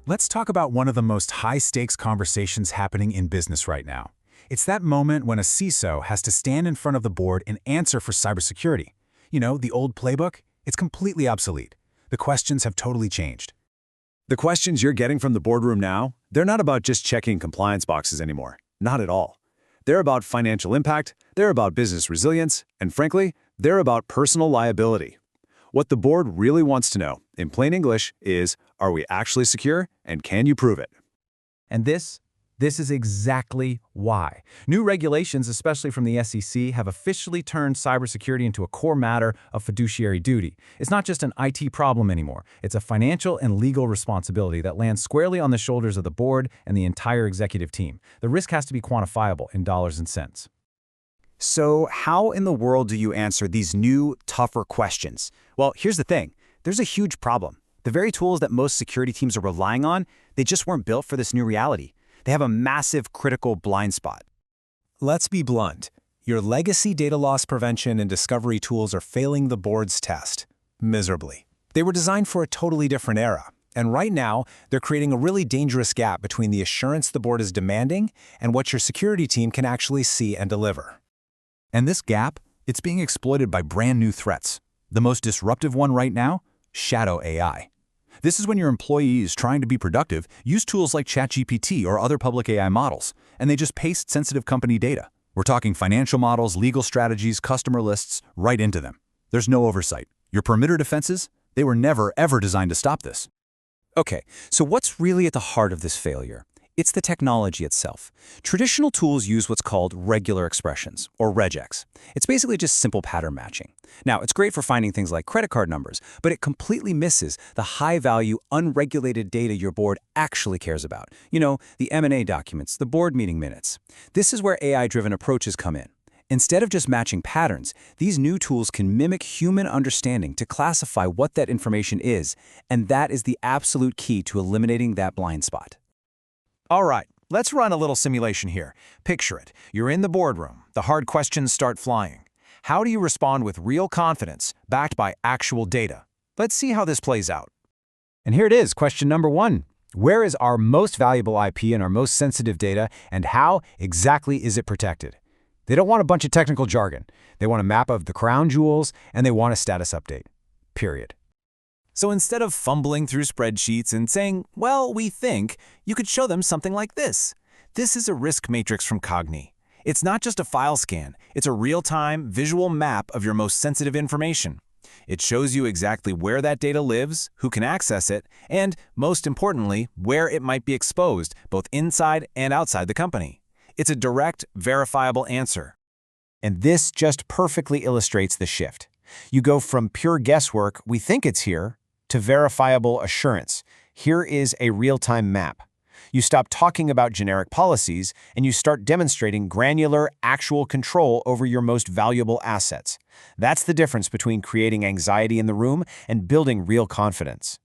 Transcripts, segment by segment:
Let's talk about one of the most high-stakes conversations happening in business right now. It's that moment when a CISO has to stand in front of the board and answer for cybersecurity. You know, the old playbook? It's completely obsolete. The questions have totally changed. The questions you're getting from the boardroom now, they're not about just checking compliance boxes anymore. Not at all. They're about financial impact, they're about business resilience, and frankly, they're about personal liability. What the board really wants to know, in plain English, is, are we actually secure, and can you prove it? And this is exactly why. New regulations, especially from the SEC, have officially turned cybersecurity into a core matter of fiduciary duty. It's not just an IT problem anymore. It's a financial and legal responsibility that lands squarely on the shoulders of the board and the entire executive team. The risk has to be quantifiable in dollars and cents. So how in the world do you answer these new, tougher questions? Well, here's the thing. There's a huge problem. The very tools that most security teams are relying on, they just weren't built for this new reality. They have a massive critical blind spot. Let's be blunt. Your legacy data loss prevention and discovery tools are failing the board's test. Miserably. They were designed for a totally different era. And right now, they're creating a really dangerous gap between the assurance the board is demanding and what your security team can actually see and deliver. And this gap, it's being exploited by brand new threats. The most disruptive one right now? Shadow AI. This is when your employees trying to be productive use tools like ChatGPT or other public AI models, and they just paste sensitive company data. We're talking financial models, legal strategies, customer lists, right into them. There's no oversight. Your perimeter defenses, they were never, ever designed to stop this. Okay, so what's really at the heart of this failure? It's the technology itself. Traditional tools use what's called regular expressions, or regex. It's basically just simple pattern matching. Now, it's great for finding things like credit card numbers, but it completely misses the high-value, unregulated data your board actually cares about. You know, the M&A documents, the board meeting minutes. This is where AI-driven approaches come in. Instead of just matching patterns, these new tools can mimic human understanding to classify what that information is, and that is the absolute key to eliminating that blind spot. All right, let's run a little simulation here. Picture it. You're in the boardroom. The hard questions start flying. How do you respond with real confidence, backed by actual data? Let's see how this plays out. And here it is, question number 1. Where is our most valuable IP and our most sensitive data, and how exactly is it protected? They don't want a bunch of technical jargon. They want a map of the crown jewels, and they want a status update. Period. So instead of fumbling through spreadsheets and saying, well, we think, you could show them something like this. This is a risk matrix from Cognni. It's not just a file scan. It's a real-time, visual map of your most sensitive information. It shows you exactly where that data lives, who can access it, and, most importantly, where it might be exposed, both inside and outside the company. It's a direct, verifiable answer. And this just perfectly illustrates the shift. You go from pure guesswork, we think it's here, to verifiable assurance. Here is a real-time map. You stop talking about generic policies, and you start demonstrating granular, actual control over your most valuable assets. That's the difference between creating anxiety in the room and building real confidence.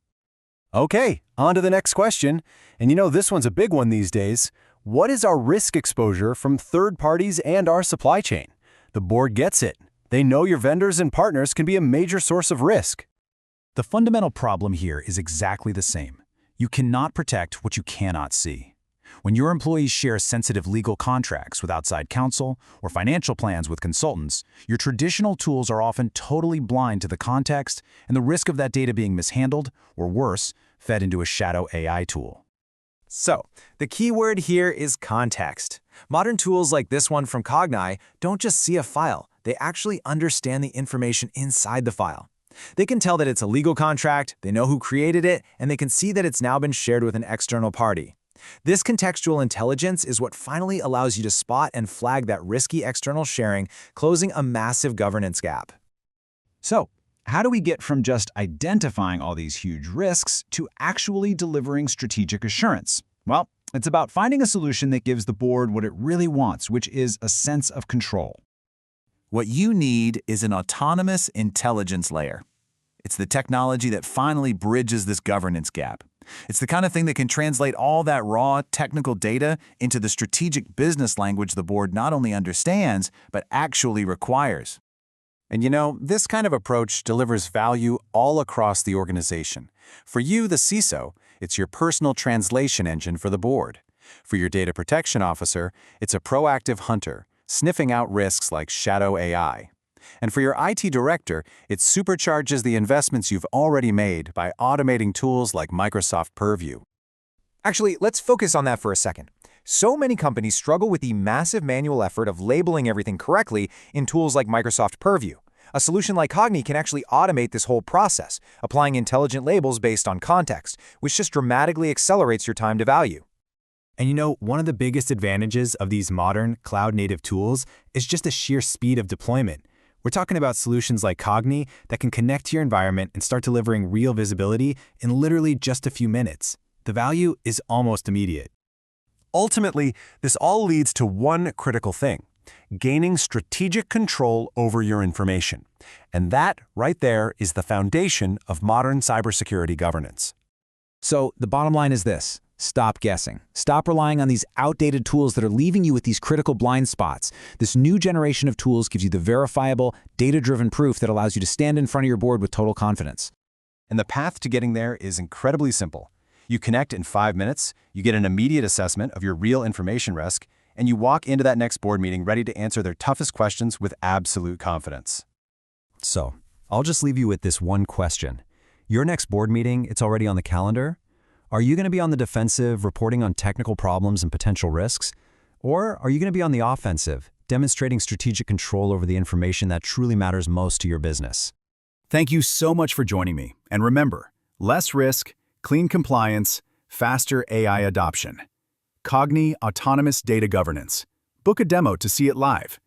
Okay, on to the next question. And you know, this one's a big one these days. What is our risk exposure from third parties and our supply chain? The board gets it. They know your vendors and partners can be a major source of risk. The fundamental problem here is exactly the same. You cannot protect what you cannot see. When your employees share sensitive legal contracts with outside counsel or financial plans with consultants, your traditional tools are often totally blind to the context and the risk of that data being mishandled, or worse, fed into a shadow AI tool. So, the key word here is context. Modern tools like this one from Cognni don't just see a file, they actually understand the information inside the file. They can tell that it's a legal contract, they know who created it, and they can see that it's now been shared with an external party. This contextual intelligence is what finally allows you to spot and flag that risky external sharing, closing a massive governance gap. So, how do we get from just identifying all these huge risks to actually delivering strategic assurance? Well, it's about finding a solution that gives the board what it really wants, which is a sense of control. What you need is an autonomous intelligence layer. It's the technology that finally bridges this governance gap. It's the kind of thing that can translate all that raw technical data into the strategic business language the board not only understands, but actually requires. And you know, this kind of approach delivers value all across the organization. For you, the CISO, It's your personal translation engine for the board. For your data protection officer, it's a proactive hunter, sniffing out risks like shadow AI. And for your IT director, it supercharges the investments you've already made by automating tools like Microsoft Purview. Actually, let's focus on that for a second. So many companies struggle with the massive manual effort of labeling everything correctly in tools like Microsoft Purview. A solution like Cognni can actually automate this whole process, applying intelligent labels based on context, which just dramatically accelerates your time to value. And you know, one of the biggest advantages of these modern, cloud-native tools is just the sheer speed of deployment. We're talking about solutions like Cognni that can connect to your environment and start delivering real visibility in literally just a few minutes. The value is almost immediate. Ultimately, this all leads to one critical thing: gaining strategic control over your information. And that, right there, is the foundation of modern cybersecurity governance. So the bottom line is this. Stop guessing. Stop relying on these outdated tools that are leaving you with these critical blind spots. This new generation of tools gives you the verifiable, data-driven proof that allows you to stand in front of your board with total confidence. And the path to getting there is incredibly simple. You connect in 5 minutes, you get an immediate assessment of your real information risk, and you walk into that next board meeting ready to answer their toughest questions with absolute confidence. So, I'll just leave you with this one question. Your next board meeting, it's already on the calendar. Are you going to be on the defensive, reporting on technical problems and potential risks? Or are you going to be on the offensive, demonstrating strategic control over the information that truly matters most to your business? Thank you so much for joining me. And remember, less risk, clean compliance, faster AI adoption. Cognni Autonomous Data Governance. Book a demo to see it live.